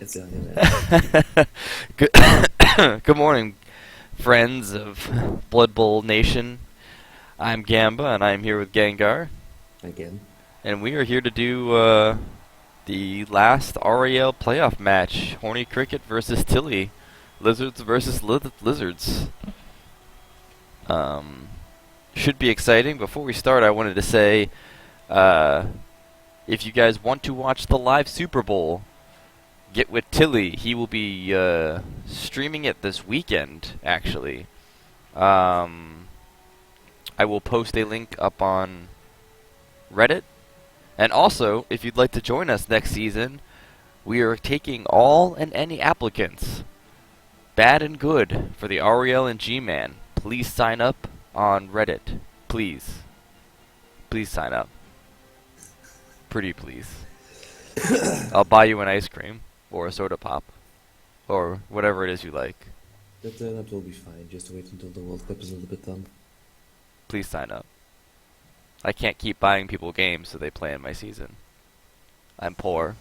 It's the only Good, good morning, friends of Blood Bowl Nation. I'm Gamba, and I'm here with Gengar, again. and we are here to do the last RAL playoff match: Horny Cricket versus Tilly, Lizards versus Lizards. Um, should be exciting. Before we start, I wanted to say, uh, if you guys want to watch the live Super Bowl, get with Tilly. He will be streaming it this weekend, actually. Um, I will post a link up on Reddit. And also, if you'd like to join us next season, we are taking all and any applicants, bad and good, for the REL and G-Man. Please sign up on Reddit. Please. Please sign up. Pretty please. I'll buy you an ice cream, or a soda pop, or whatever it is you like. That will be fine. Just wait until the World Cup is a little bit done. Please sign up. I can't keep buying people games so they play in my season. I'm poor.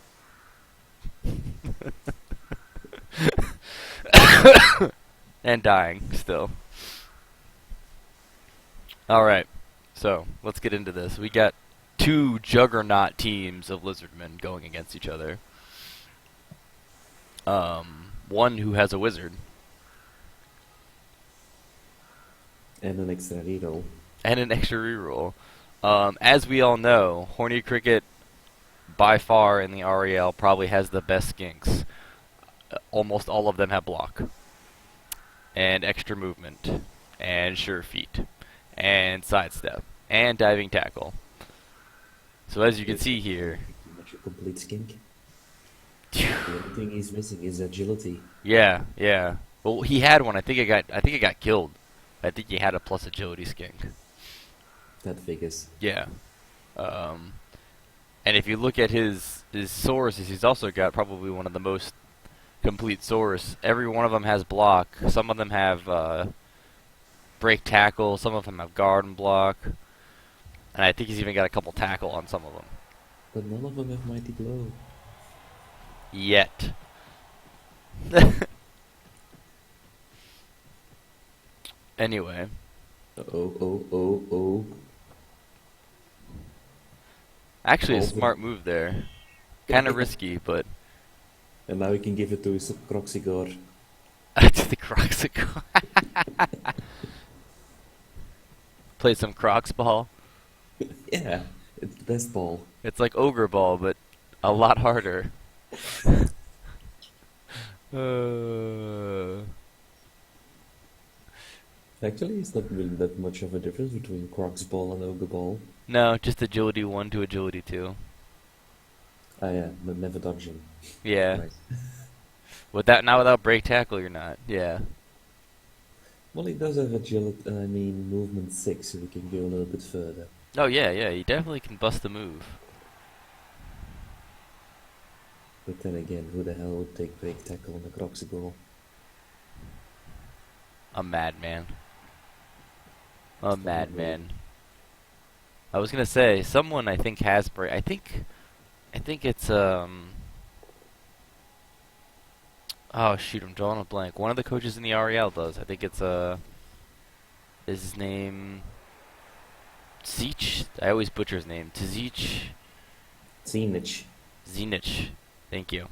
And dying, still. Alright, so let's get into this. We got two juggernaut teams of Lizardmen going against each other. One who has a wizard. And an extra reroll. And an extra reroll. As we all know, Horny Cricket, by far in the REL, probably has the best skinks. Almost all of them have block, and extra movement, and sure feet, and sidestep, and diving tackle. So as you can see here, Pretty much a complete skink. The only thing he's missing is agility. yeah, yeah. Well, he had one. I think it got killed. I think he had a plus agility skink. That figures. Yeah. Um, and if you look at his sources, he's also got probably one of the most complete source. Every one of them has block. Some of them have break tackle. Some of them have guard and block. And I think he's even got a couple tackle on some of them. But none of them have mighty blow. Yet. Anyway. Oh. Actually, a All smart move there. Kind of risky, but And now we can give it to his Croxigor. to the Crocs. Play some Crocs ball. Yeah, it's the best ball. It's like ogre ball, but a lot harder. uh, Actually, it's not really that much of a difference between Crocs ball and Ogre ball. no, just agility 1 to agility 2. Ah yeah, but never dodging. Yeah. Right. Without break tackle, you're not. Yeah. Well, he does have agility, movement 6, so we can go a little bit further. Oh yeah, yeah. You definitely can bust the move. But then again, who the hell would take break tackle on the Croxigor? A madman. A madman. I was gonna say someone I think has break. I think it's Oh shoot, I'm drawing a blank. One of the coaches in the REL does. I think it's is his name Zeech? I always butcher his name. Tzich Zenich. Zenich. Thank you.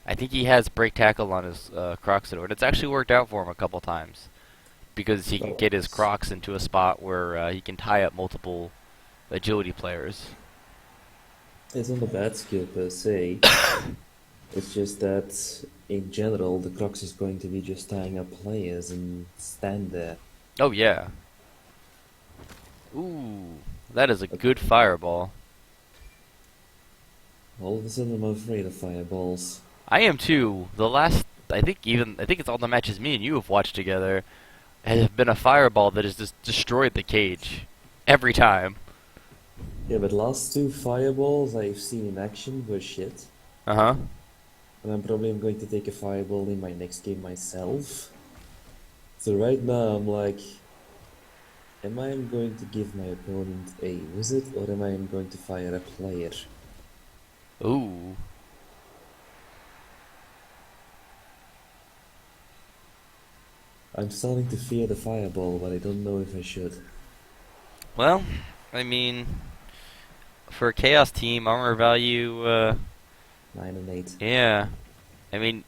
I think he has break tackle on his Croxador, and it's actually worked out for him a couple times because he can Oh, get his Crocs into a spot where he can tie up multiple agility players. it's not a bad skill per se. It's just that, in general, the Crocs is going to be just tying up players and stand there. Oh yeah. Ooh, that is a good fireball. All of a sudden, I'm afraid of fireballs. I am too. I think it's all the matches me and you have watched together have been a fireball that has just destroyed the cage every time. Yeah, but last two fireballs I've seen in action were shit. Uh huh. And I'm probably going to take a fireball in my next game myself. So right now I'm like, am I going to give my opponent a wizard or am I going to fire a player? Ooh. I'm starting to fear the fireball, but I don't know if I should. Well, I mean, for a Chaos team, armor value, 9 and 8. yeah. I mean,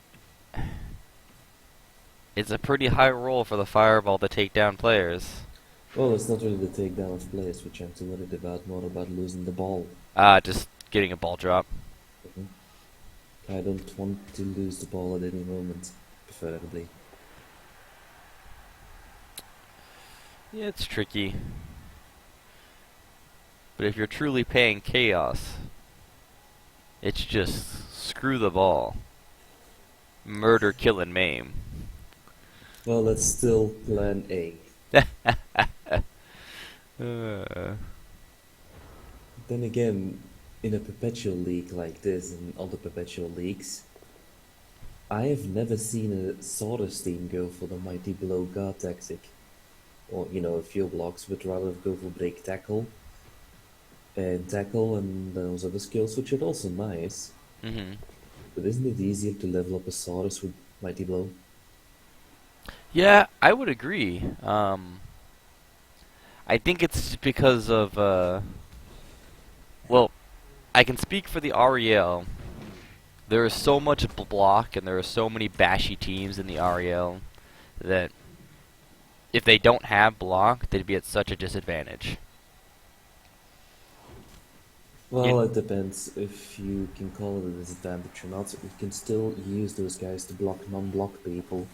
it's a pretty high roll for the fireball to take down players. Well, it's not really the takedown of players, which I'm too worried about, more about losing the ball. Just getting a ball drop. Mhm. I don't want to lose the ball at any moment, preferably. Yeah, it's tricky. But if you're truly paying Chaos, it's just screw the ball. Murder, kill, and maim. Well, that's still plan A. Uh, Then again, in a perpetual league like this and other perpetual leagues, I have never seen a Sawdust team go for the mighty blow guard tactic. Or, a few blocks, but rather go for break tackle and those other skills, which are also nice. mhm. But isn't it easier to level up a Sawdust with mighty blow? Yeah, I would agree. I think it's because of, well, I can speak for the REL. There is so much block and there are so many bashy teams in the REL that if they don't have block, they'd be at such a disadvantage. You, Well, it depends if you can call it a disadvantage or not. You can still use those guys to block non-block people.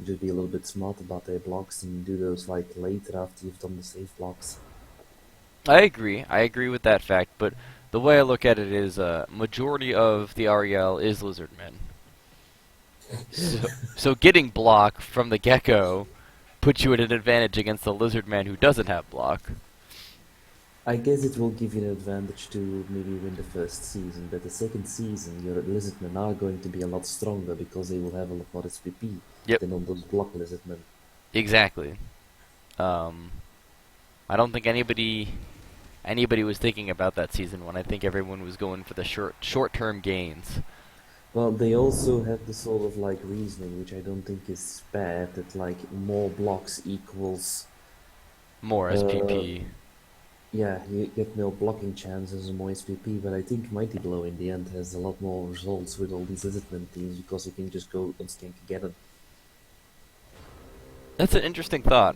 Just be a little bit smart about their blocks and do those like later after you've done the safe blocks. I agree. I agree with that fact, but the way I look at it is, majority of the REL is Lizardmen. So getting block from the Gecko puts you at an advantage against the Lizardman who doesn't have block. I guess it will give you an advantage to maybe win the first season, but the second season your lizardmen are going to be a lot stronger because they will have a lot more SPP Yep, than on those block lizardmen. exactly. Um, I don't think anybody was thinking about that season one. I think everyone was going for the short-term gains. Well, they also have the sort of like reasoning, which I don't think is bad, that like more blocks equals, More uh, SPP. yeah, you get more blocking chances and more SPP, but I think Mighty Blow in the end has a lot more results with all these lizardmen teams because you can just go on Skank again. That's an interesting thought.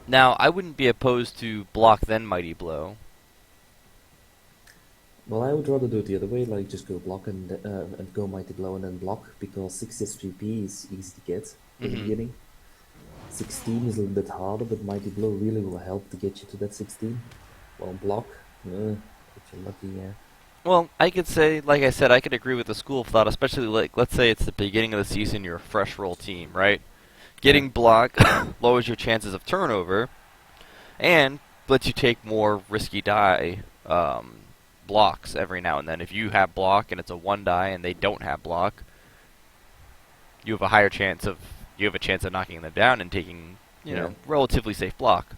Now, I wouldn't be opposed to block then Mighty Blow. Well, I would rather do it the other way, like just go block and go Mighty Blow and then block, because 6 SPP is easy to get in the Hmm. beginning. 16 is a little bit harder, but Mighty Blow really will help to get you to that 16. Well, block, if you're lucky, yeah. Well, I could say, like I said, I could agree with the school of thought, especially like, let's say it's the beginning of the season, you're a fresh roll team, right? Yeah. Getting block lowers your chances of turnover, and lets you take more risky die blocks every now and then. If you have block and it's a 1 die and they don't have block, you have a higher chance of knocking them down and taking, Yeah. relatively safe block.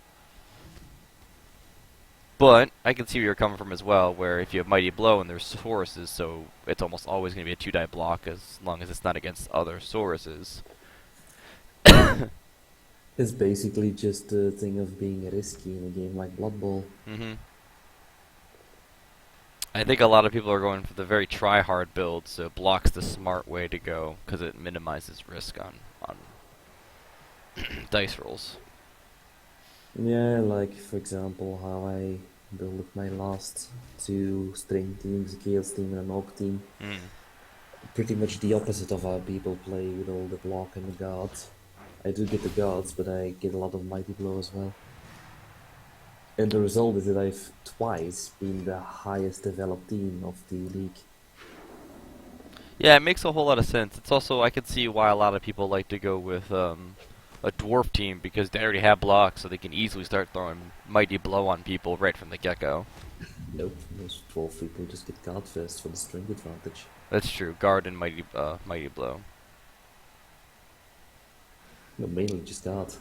But I can see where you're coming from as well, where if you have Mighty Blow and there's Sauruses, so it's almost always going to be a 2-die block as long as it's not against other Sauruses. It's basically just a thing of being risky in a game like Blood Bowl. Hmm. I think a lot of people are going for the very try-hard build, so block's the smart way to go because it minimizes risk on dice rolls. Yeah, like for example, how I built up my last two string teams, a Chaos team and an Orc team. Mm. Pretty much the opposite of how people play with all the block and the guards. I do get the guards, but I get a lot of Mighty Blow as well. And the result is that I've twice been the highest developed team of the league. Yeah, it makes a whole lot of sense. It's also, I can see why a lot of people like to go with a dwarf team because they already have blocks, so they can easily start throwing Mighty Blow on people right from the get-go. Nope, most 12 people just get guard first for the string advantage. That's true. Guard and Mighty Blow. No, mainly just guard.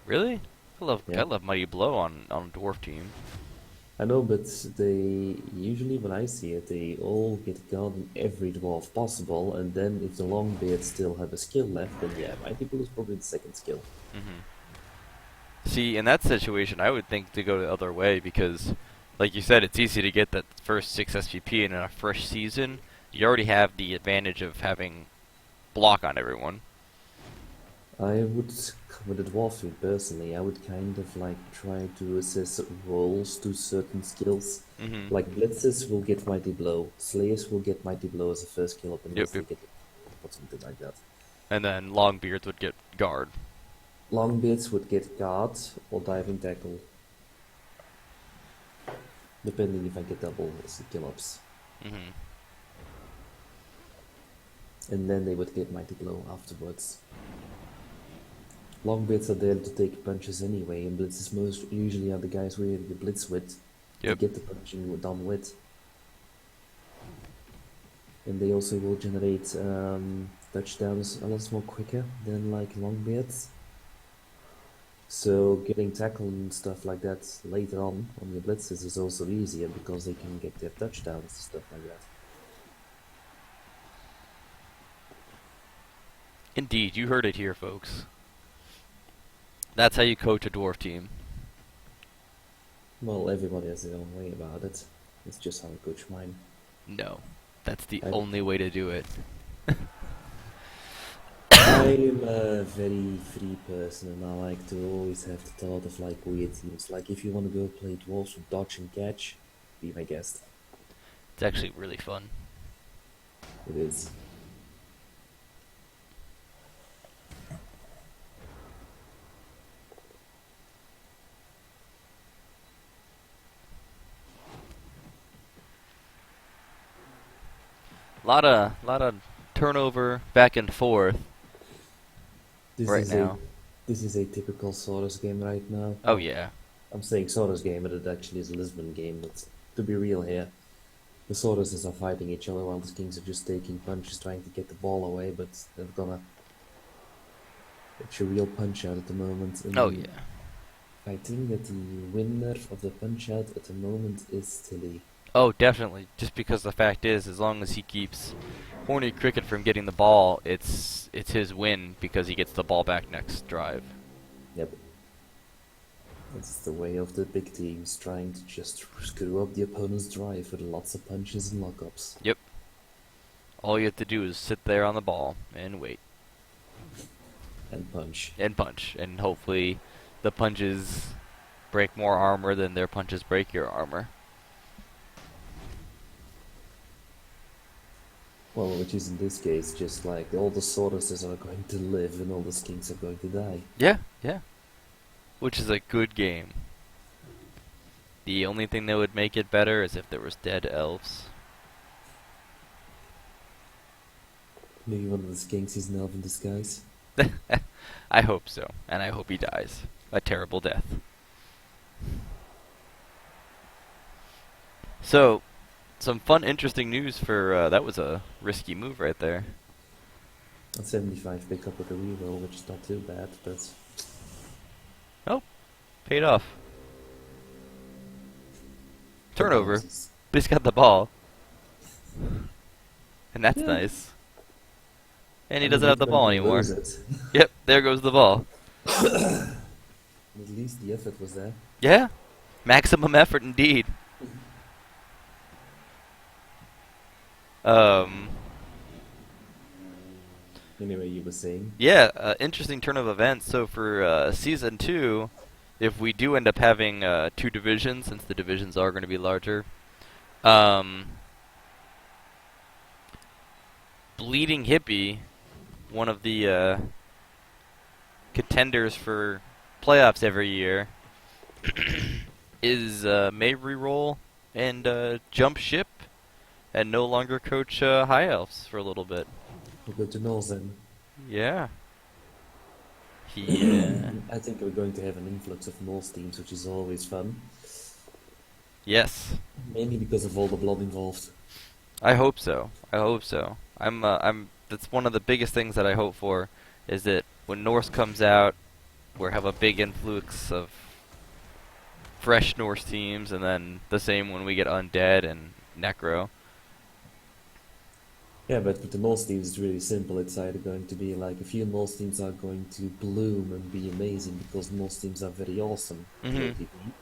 Really? I Yeah. love Mighty Blow on a dwarf team. I know, but they usually, when I see it, they all get guard on every dwarf possible, and then if the Longbeards still have a skill left, then yeah, Mighty Blow is probably the second skill. See, in that situation, I would think to go the other way because, like you said, it's easy to get that first 6 SVP in a fresh season. You already have the advantage of having block on everyone. I would, with the dwarf field personally, I would kind of like try to assess roles to certain skills. Like Blitzers will get Mighty Blow, Slayers will get Mighty Blow as a first kill up Yep, unless they yep. get it, or something like that. And then Longbeards would get guard. Longbeards would get guard or diving tackle, depending if I get double kill ups. And then they would get Mighty Blow afterwards. Longbeards are there to take punches anyway, and blitzes most usually are the guys where you blitz with to Yep. get the punching done with. And they also will generate touchdowns a lot more quicker than like Longbeards. So getting tackle and stuff like that later on your blitzes is also easier because they can get their touchdowns and stuff like that. Indeed, you heard it here, folks. That's how you coach a dwarf team. Well, everybody has their own way about it. It's just how I coach mine. No, that's the I- only way to do it. I'm a very free person and I like to always have the thought of like weird teams. Like if you want to go play dwarves with dodge and catch, be my guest. It's actually really fun. It is. Lot of turnover back and forth This right is now. this is a typical Soros game right now. Oh yeah. I'm saying Soros game, but it actually is a Lisbon game. But to be real here, the Soroses are fighting each other while the Kings are just taking punches, trying to get the ball away. But they're gonna. It's a real punch out at the moment. And Oh yeah. I think that the winner of the punch out at the moment is Tilly. Oh, definitely. Just because the fact is, as long as he keeps Horny Cricket from getting the ball, it's his win because he gets the ball back next drive. Yep. That's the way of the big teams, trying to just screw up the opponent's drive with lots of punches and lockups. Yep. All you have to do is sit there on the ball and wait And punch. and punch, and hopefully the punches break more armor than their punches break your armor. Well, which is in this case just like all the Soruses are going to live and all the Skinks are going to die. Yeah, yeah. Which is a good game. The only thing that would make it better is if there was dead elves. Maybe one of the Skinks is an elf in disguise. I hope so, and I hope he dies a terrible death. So, some fun, interesting news for that was a risky move right there. A 75 pick up with a reroll, which is not too bad, but Oh, paid off. Turnover, but he's got the ball, and that's Yeah. nice. And he doesn't have the ball anymore. Lose it. Yep, there goes the ball. At least the effort was there. Yeah, maximum effort indeed. Anyway, you were saying? Yeah, interesting turn of events. So for season 2, if we do end up having 2 divisions, since the divisions are going to be larger, Bleeding Hippie, one of the contenders for playoffs every year, is may reroll and jump ship and no longer coach High Elves for a little bit. We'll go to Knowles then. Yeah. I think we're going to have an influx of Knowles teams, which is always fun. Yes. Mainly because of all the blood involved. I hope so. I hope so. That's one of the biggest things that I hope for, is that when Norse comes out, we'll have a big influx of fresh Norse teams, and then the same when we get Undead and Necro. Yeah, but with the Norse teams, it's really simple. It's either going to be like a few Norse teams are going to bloom and be amazing because Norse teams are very awesome, Mm-hmm. PvP,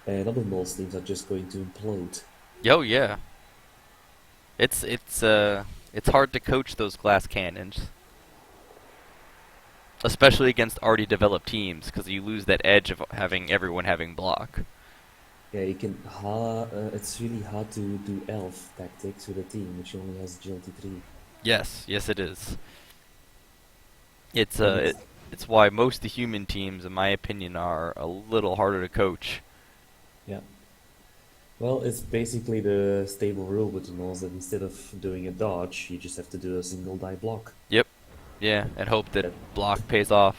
and other Norse teams are just going to implode. Oh yeah, it's hard to coach those glass cannons, especially against already developed teams, because you lose that edge of having everyone having block. Yeah, you can. It's really hard to do elf tactics with a team which only has agility 3. Yes, yes, it is. It's And it's it's why most of the human teams, in my opinion, are a little harder to coach. yeah. Well, it's basically the stable rule with the Norse that instead of doing a dodge, you just have to do a single die block. Yep. Yeah, and hope that That, block pays off.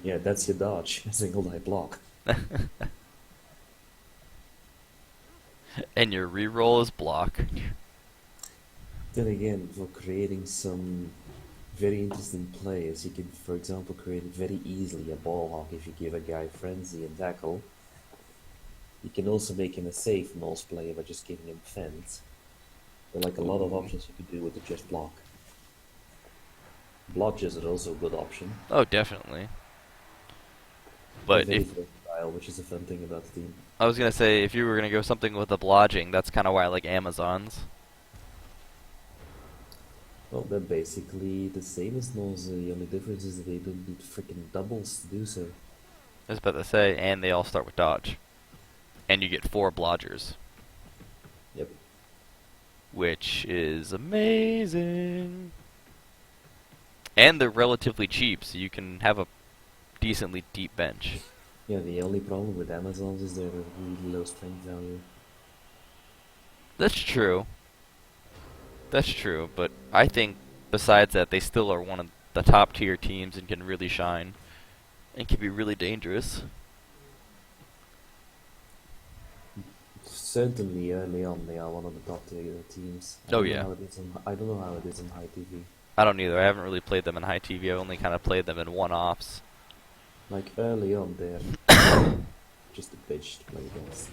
yeah, that's your dodge, a single die block. And your reroll is block. Then again, for creating some very interesting plays, you can, for example, create very easily a ball hawk if you give a guy frenzy and tackle. You can also make him a safe Norse player by just giving him fence. There are like a lot of Ooh. options you could do with the just block. Blodgers are also a good option. Oh, definitely. They're But very if versatile, which is a fun thing about the team. I was gonna say, if you were gonna go something with the blodging, that's kind of why I like Amazons. Well, they're basically the same as Norse. The only difference is that they don't need freaking doubles to do so. I was about to say, and they all start with dodge, and you get 4 blodgers, Yep. which is amazing. And they're relatively cheap, so you can have a decently deep bench. Yeah, the only problem with Amazons is their really low strength value. That's true. That's true, but I think besides that, they still are one of the top tier teams and can really shine and can be really dangerous. Certainly, early on, they are one of the top tier teams. Oh yeah. I don't know how it is on high TV. I don't either. I haven't really played them in high TV. I've only kind of played them in one-offs. Like early on, they're just a bitch to play against.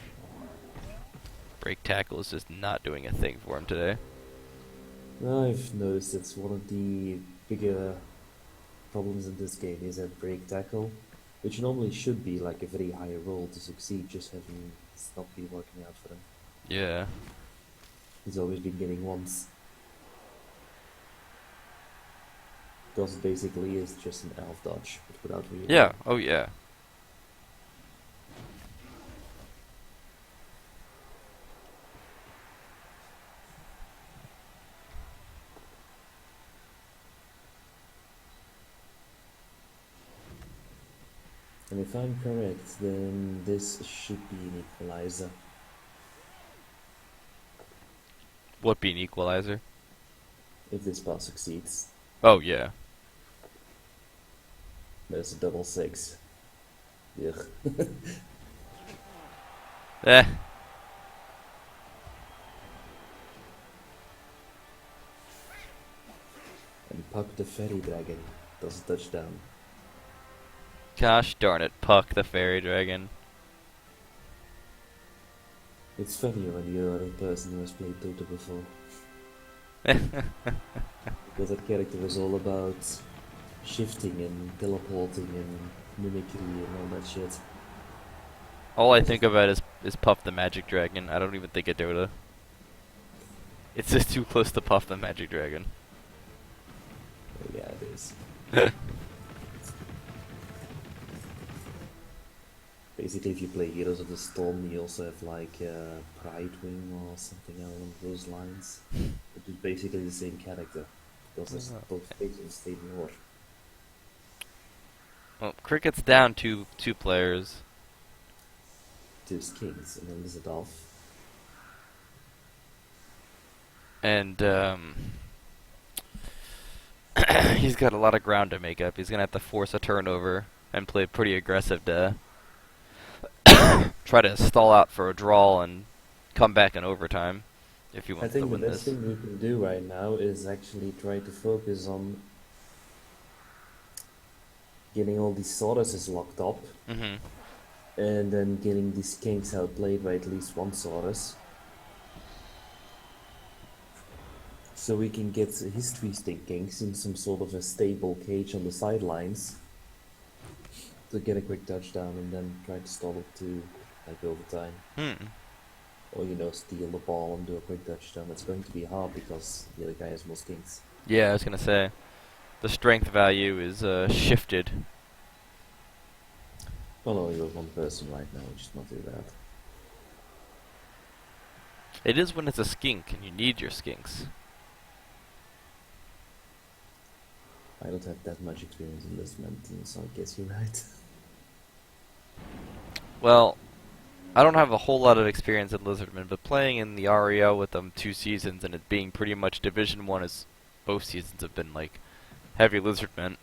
Break tackle is just not doing a thing for him today. I've noticed it's one of the bigger problems in this game is that break tackle, which normally should be like a very high roll to succeed, just having it's not been working out for him. Yeah. He's always been getting ones. Because basically is just an elf dodge, but without real. Yeah. Oh yeah. And if I'm correct, then this should be an equalizer. Would be an equalizer. If this pass succeeds, Oh yeah. there's a double 6. Ugh. Eh. And Puck the Fairy Dragon does a touchdown. Gosh darn it, Puck the fairy dragon. It's funnier when you're a person who has played Dota before. Because that character is all about shifting and teleporting and mimicry and all that shit. All I think about is Puff the Magic Dragon. I don't even think of Dota. It's just too close to Puff the Magic Dragon. Yeah, it is. Basically, if you play Heroes of the Storm, you also have like Pride Wing or something along those lines. It is basically the same character. Because it's both states in state war. Well, Cricket's down two players. 2 kings and then Lizard off. And he's got a lot of ground to make up. He's gonna have to force a turnover and play pretty aggressive to try to stall out for a draw and come back in overtime if he I wants to think the win best this. thing we can do right now is actually try to focus on getting all these Sauruses locked up Mhm. and then getting these skinks outplayed by at least one Saurus. So we can get his three stinkinks in some sort of a stable cage on the sidelines to get a quick touchdown and then try to stall it to like overtime. Or, steal the ball and do a quick touchdown. It's going to be hard because the other guy has more skinks. Yeah, I was gonna say the strength value is shifted. Well, no, you're one person right now, just not do that. It is when it's a skink and you need your skinks. I don't have that much experience in this team, so I guess you're right. Well, I don't have a whole lot of experience in Lizardmen, but playing in the REO with them 2 seasons and it being pretty much Division 1 as both seasons have been like heavy Lizardmen.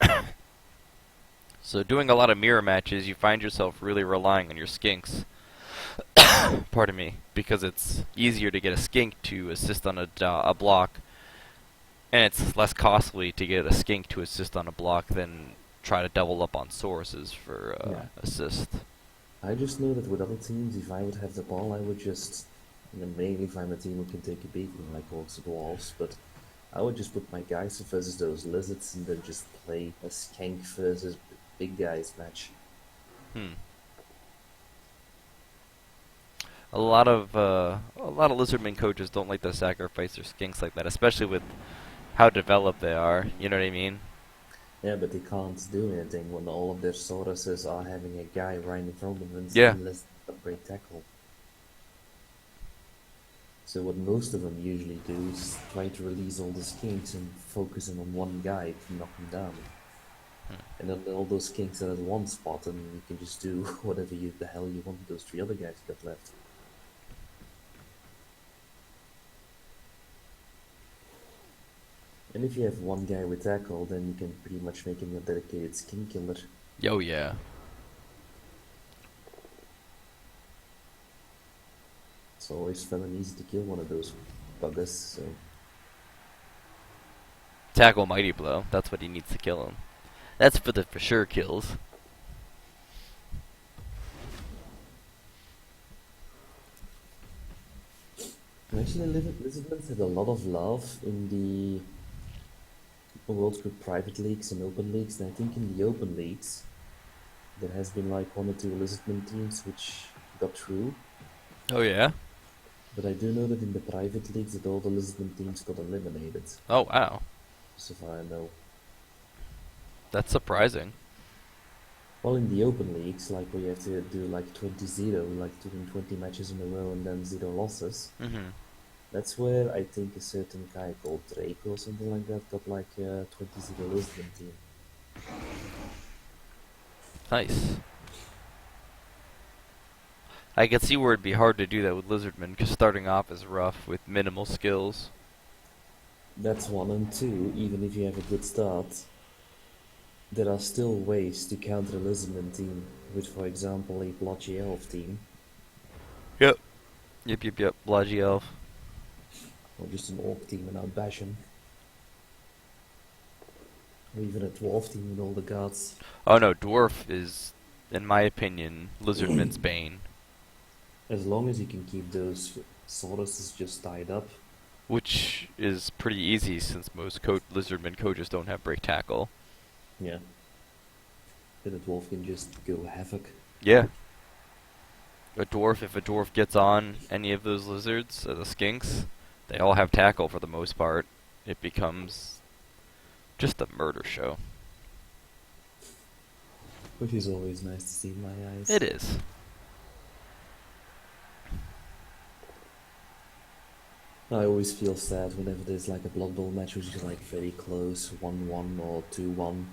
So doing a lot of mirror matches, you find yourself really relying on your skinks. Pardon me, because it's easier to get a skink to assist on a block, and it's less costly to get a skink to assist on a block than try to double up on sources for Yeah. assist. I just know that with other teams, if I would have the ball, I would just, maybe if I'm a team who can take a beating like Orcs or Dwarves, but I would just put my guys versus those lizards and then just play a skank versus big guys match. A lot of Lizardman coaches don't like to sacrifice their skinks like that, especially with how developed they are. You know what I mean? Yeah, but they can't do anything when all of their Sauruses are having a guy right in front of them Yeah. unless they break tackle. So what most of them usually do is try to release all the skinks and focus in on one guy to knock him down. And then all those skinks are at one spot, and you can just do whatever the hell you want with those 3 other guys you got left. And if you have one guy with tackle, then you can pretty much make him a dedicated skin killer. Oh yeah. It's always fun and easy to kill one of those buggers, so... Tackle Mighty Blow. That's what he needs to kill him. That's for the for sure kills. Actually, Lizardmans had a lot of love in the World Cup private leagues and open leagues, and I think in the open leagues there has been like 1 or 2 Lizardman teams which got through, Oh yeah. but I do know that in the private leagues that all the Lizardman teams got eliminated, Oh wow. so far I know. That's surprising. Well, in the open leagues, like where you have to do like 20-0, like doing 20 matches in a row and then 0 losses, that's where I think a certain guy called Drake or something like that got like a 20-0 Lisbon team. Nice. I can see where it'd be hard to do that with Lizardmen, because starting off is rough with minimal skills. That's 1, and 2, even if you have a good start, there are still ways to counter a Lizardman team with, for example, a blotchy elf team, Yep. Yep. Blodgy Elf. or just an orc team and outbash him, or even a dwarf team with all the gods. Oh no, Dwarf is, in my opinion, Lizardman's bane. As long as you can keep those Sauruses just tied up. Which is pretty easy since most Lizardman coaches don't have break tackle. Yeah. Then a dwarf can just go havoc. Yeah. If a dwarf gets on any of those lizards, the skinks, they all have tackle for the most part. It becomes just a murder show. Which is always nice to see in my eyes. It is. I always feel sad whenever there's like a Blood Bowl match which is like very close, 1-1 or 2-1.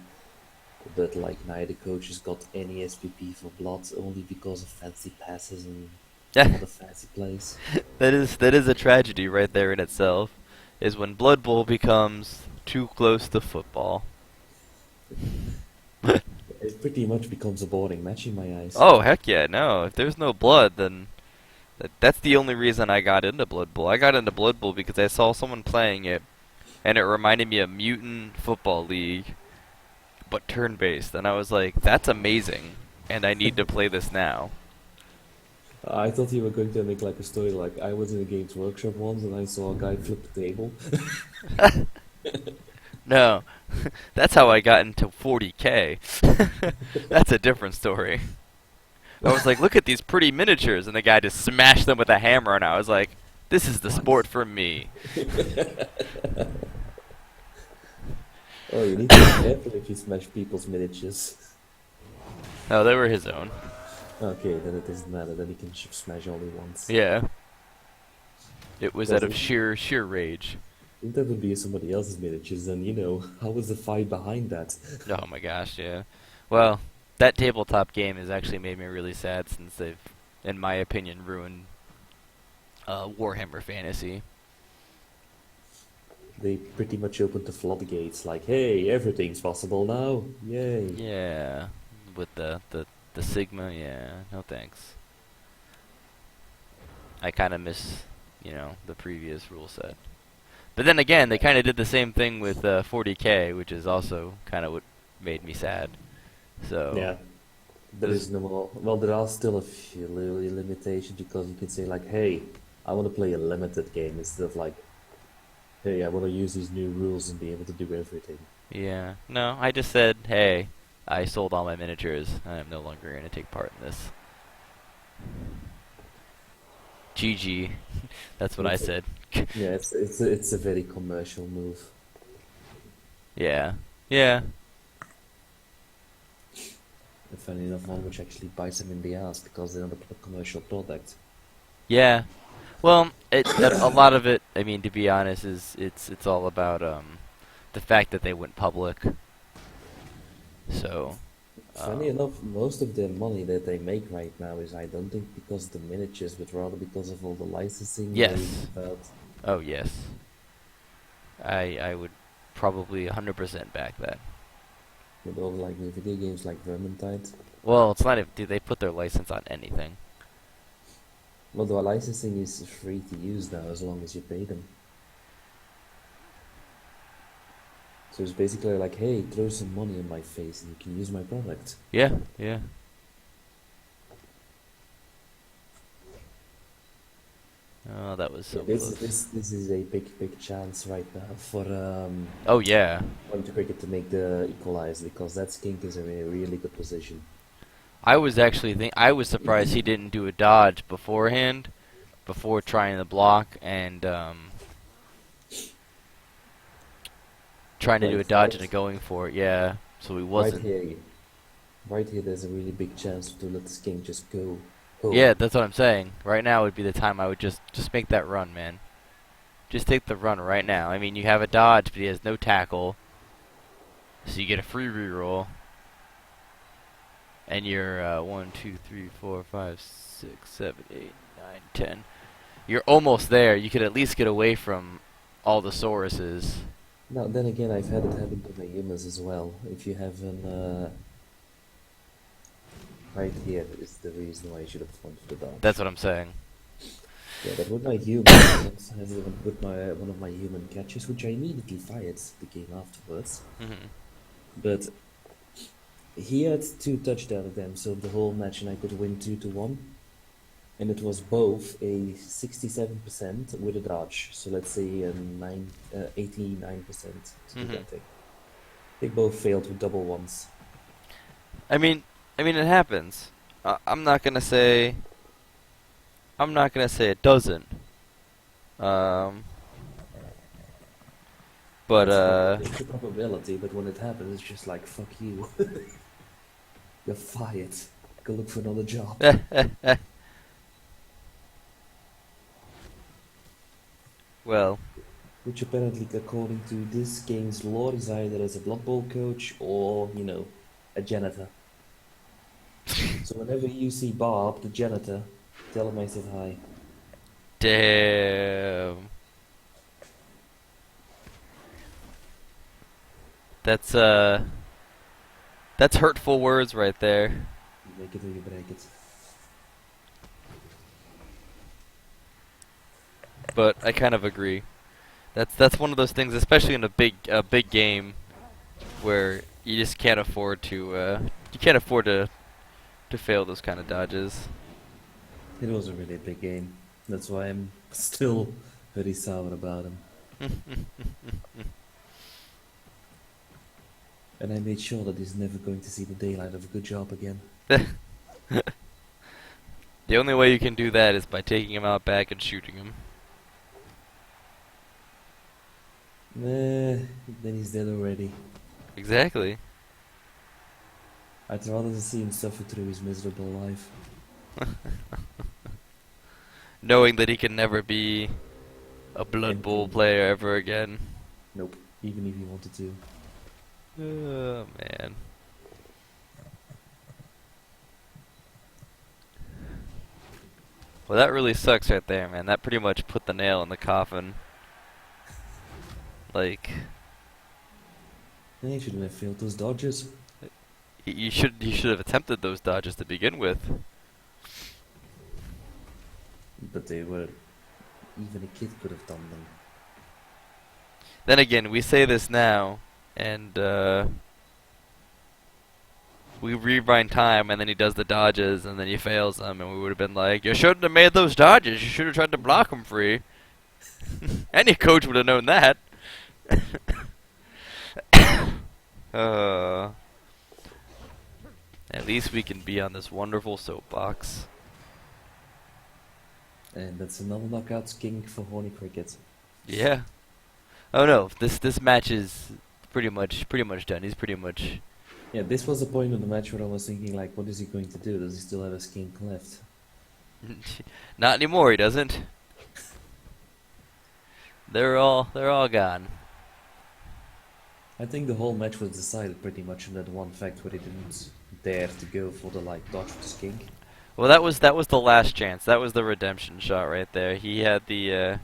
But like neither coaches got any SPP for Blood only because of fancy passes and other fancy plays. That is a tragedy right there in itself. Is when Blood Bowl becomes too close to football. It pretty much becomes a boring match in my eyes. Oh heck yeah, no. If there's no blood, then that's the only reason I got into Blood Bowl. I got into Blood Bowl because I saw someone playing it, and it reminded me of Mutant Football League, but turn-based. And I was like, that's amazing, and I need to play this now. I thought you were going to make like a story like I was in a games workshop once and I saw a guy flip the table. No, that's how I got into 40K. That's a different story. I was like, look at these pretty miniatures, and the guy just smashed them with a hammer, and I was like, this is the What? sport for me. Oh, you need to be careful if you smash people's miniatures. No, they were his own. Okay, then it doesn't matter. Then you can smash only once. Yeah, it was out Because of sheer rage. if that would be somebody else's miniatures, then how was the fight behind that? Oh my gosh, yeah. Well, that tabletop game has actually made me really sad since they've, in my opinion, ruined Warhammer Fantasy. They pretty much opened the floodgates, like, hey, everything's possible now. Yay. Yeah, with the Sigma, yeah, no thanks. I kind of miss, the previous rule set. But then again, they kind of did the same thing with 40K, which is also kind of what made me sad. So, Yeah, there there's, is no more. Well, there are still a few little limitations because you can say, like, hey, I want to play a limited game instead of like, hey, I want to use these new rules and be able to do everything. yeah, no, I just said, hey, I sold all my miniatures, and I'm no longer going to take part in this. GG. That's what I It's a, said. yeah, it's a very commercial move. Yeah. Yeah. And funny enough, one which actually bites them in the ass because they're not a commercial product. Yeah. Well, a lot of it, I mean, to be honest, is it's all about the fact that they went public. So, Funny enough, most of the money that they make right now is, I don't think because of the miniatures, but rather because of all the licensing they're yes. about. Oh, yes. I would probably 100% back that. With all like new video games like Vermintide. Well, it's not if do they put their license on anything. Well, the licensing is free to use now as long as you pay them. So it's basically like, hey, throw some money in my face and you can use my product. Yeah. Yeah. Oh, that was Yeah, so this close. this this is a big chance right now for Oh yeah. Quantum Cricket to make the equalize because that skink is in a really good position. I was surprised he didn't do a dodge beforehand, before trying the block and trying to do a Right, dodge and a right, going for it. Yeah, so he right wasn't. here, right here. There's a really big chance to let the skink just go Yeah, home. that's what I'm saying. Right now would be the time I would just make that run, man. Just take the run right now. I mean, you have a dodge, but he has no tackle, so you get a free reroll, and you're 1, 2, 3, 4, 5, 6, 7, 8, 9, 10. You're almost there. You could at least get away from all the Sauruses. Now, then again, I've had it happen to my humans as well. If you have an right here is the reason why I should have gone for the That's dodge. what I'm saying. Yeah, but with my human, I once had it with my one of my human catches, which I immediately fired the game afterwards. Hmm. But he had two touchdown attempts of the whole match, and I could win 2-1. And it was both a 67% with a dodge. So let's say a 89% to do Hmm. that thing. They both failed with double ones. I mean, it happens. I'm not gonna say. I'm not gonna say it doesn't. Um, but It's a probability, but when it happens, it's just like, fuck you. You're fired. Go look for another job. well, Which apparently, according to this game's lore, is either as a Blood Bowl coach or, a janitor. So whenever you see Bob, the janitor, tell him I said hi. damn. That's that's hurtful words right there. You make it or you break it. But I kind of agree. That's one of those things, especially in a big game, where you just can't afford to you can't afford to fail those kind of dodges. It was a really big game. That's why I'm still very sour about him. And I made sure that he's never going to see the daylight of a good job again. The only way you can do that is by taking him out back and shooting him. Nah, then he's dead already. Exactly. I'd rather see him suffer through his miserable life. Knowing that he can never be a Blood Bowl Anything. player ever again. Nope, even if he wanted to. Oh, man. Well, that really sucks right there, man. That pretty much put the nail in the coffin. Like, He shouldn't have failed those dodges. you should have attempted those dodges to begin with. But they were... Even a kid could have done them. Then again, we say this now, and we rewind time, and then he does the dodges, and then he fails them, and we would have been like, you shouldn't have made those dodges. You should have tried to block him free. Any coach would have known that. uh, at least we can be on this wonderful soapbox. And that's another knockout king for Horny Cricket. Yeah. Oh no, this match is pretty much done. He's pretty much. Yeah, this was the point of the match where I was thinking, like, what is he going to do? Does he still have a skink left? Not anymore. He doesn't. They're all gone. I think the whole match was decided pretty much on that one fact where he didn't dare to go for the, like, dodge with the skink. Well, that was the last chance. That was the redemption shot right there. He had the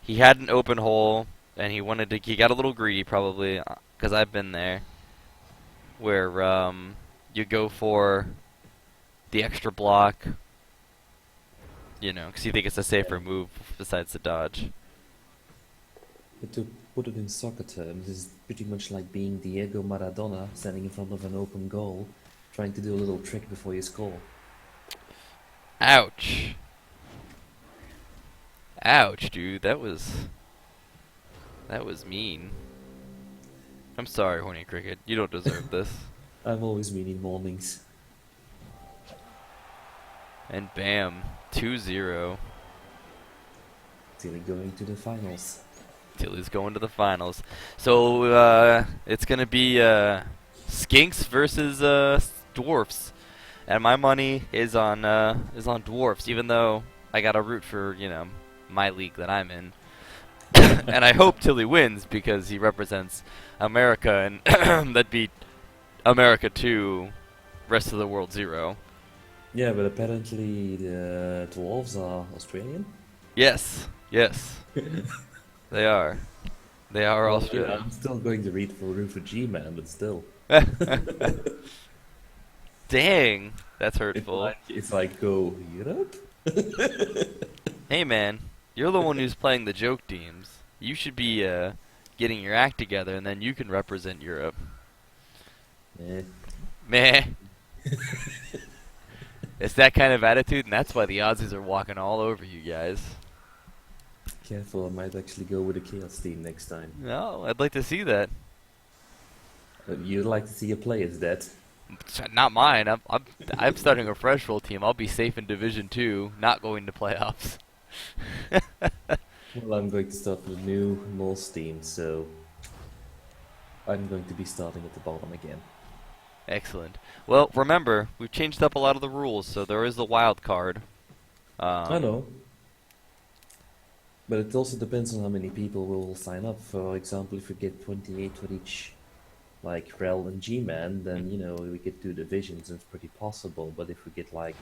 he had an open hole, and he wanted to. He got a little greedy, probably, because I've been there, where you go for the extra block, you know, because you think it's a safer move besides the dodge. But to put it in soccer terms, it's pretty much like being Diego Maradona standing in front of an open goal, trying to do a little trick before you score. Ouch. Ouch, dude. That was mean. I'm sorry, Horny Cricket. You don't deserve this. I'm always mean in mornings. And bam, 2-0. Tilly going to the finals. Tilly's going to the finals. So it's gonna be skinks versus dwarfs, and my money is on dwarfs. Even though I gotta root for my league that I'm in, and I hope Tilly wins because he represents America, and that'd be America 2, rest of the world 0. Yeah, but apparently the dwarves are Australian. Yes, they are. They are Well, Australian. I'm still going to root for G-Man, but still. Dang, that's hurtful. If I go Europe? Hey man, you're the one who's playing the joke teams. You should be getting your act together, and then you can represent Europe. Eh. Meh. It's that kind of attitude, and that's why the Aussies are walking all over you guys. Careful, I might actually go with the Chaos team next time. No, I'd like to see that. You'd like to see your players dead. Not mine. I'm starting a fresh roll team. I'll be safe in Division 2, not going to playoffs. Well, I'm going to start with a new Moles team, so I'm going to be starting at the bottom again. Excellent. Well, remember, we've changed up a lot of the rules, so there is the wild card. I know. But it also depends on how many people will sign up. For example, if we get 28 for each, like Rel and G-Man, then, we could do divisions, and it's pretty possible. But if we get, like,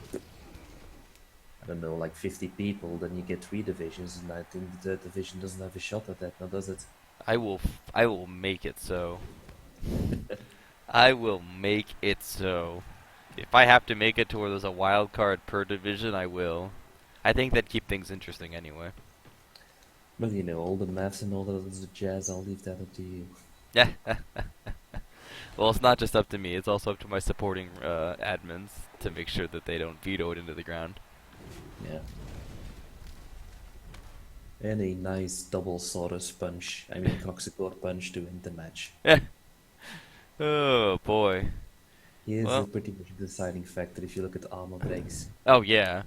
I don't know, like 50 people, then you get 3 divisions, and I think the third division doesn't have a shot at that, now does it? I will make it so. I will make it so. If I have to make it to where there's a wild card per division, I will. I think that'd keep things interesting anyway. But all the maths and all that other jazz, I'll leave that up to you. Yeah. Well, it's not just up to me. It's also up to my supporting admins. to make sure that they don't veto it into the ground. Yeah. And a nice double Saurus punch, I mean Coxicor punch to win the match. Oh boy. He is a Well, pretty much deciding factor if you look at armor breaks. oh yeah,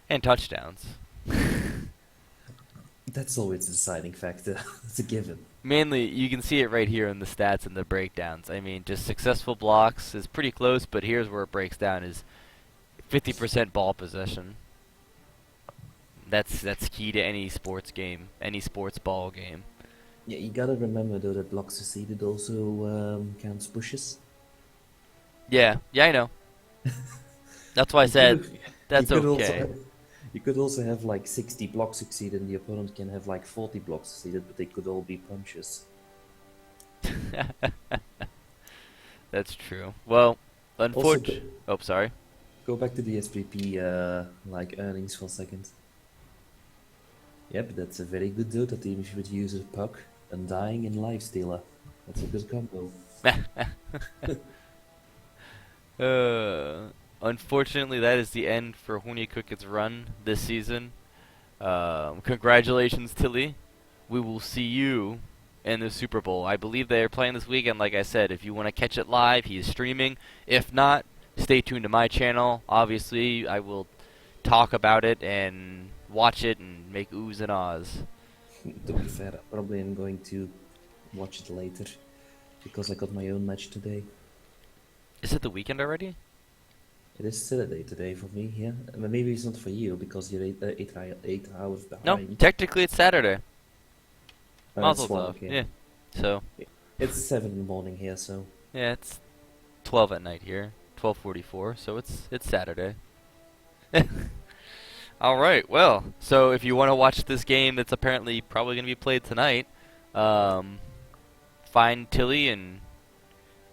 and touchdowns. That's always a deciding factor. It's a given. Mainly, you can see it right here in the stats and the breakdowns. I mean, just successful blocks is pretty close, but here's where it breaks down: is 50% ball possession. That's key to any sports game, any sports ball game. Yeah, you gotta remember though that blocks succeeded also counts pushes. Yeah, yeah, I know. That's why I You said could, you that's could also okay. have, you could also have like 60 blocks succeeded and the opponent can have like 40 blocks succeeded, but they could all be punches. That's true. Well, Also, unfortunately. Oh, sorry. go back to the SPP like earnings for a second. Yep, that's a very good Dota team if you would use a puck, Undying, and Lifestealer. That's a good combo. Unfortunately, that is the end for Horny Cricket's run this season. Congratulations, Tilly. We will see you in the Super Bowl. I believe they are playing this weekend, like I said. If you want to catch it live, he is streaming. If not, stay tuned to my channel. Obviously, I will talk about it and watch it and make oohs and ahs. To be fair, I probably am going to watch it later because I got my own match today. Is it the weekend already? It is Saturday today for me, yeah. Maybe it's not for you because you're 8 hours No, behind. technically it's Saturday. It's Mazel 1, tov. okay. Yeah. So, It's 7 in the morning here, so yeah, it's 12 at night here. 12:44, so it's Saturday. All right. Well, so if you want to watch this game that's apparently probably going to be played tonight, find Tilly and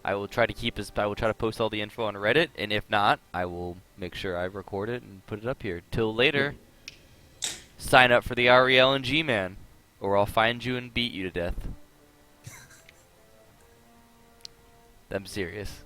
I will try to post all the info on Reddit, and if not, I will make sure I record it and put it up here. Till later, sign up for the REL and G-Man, or I'll find you and beat you to death. I'm serious.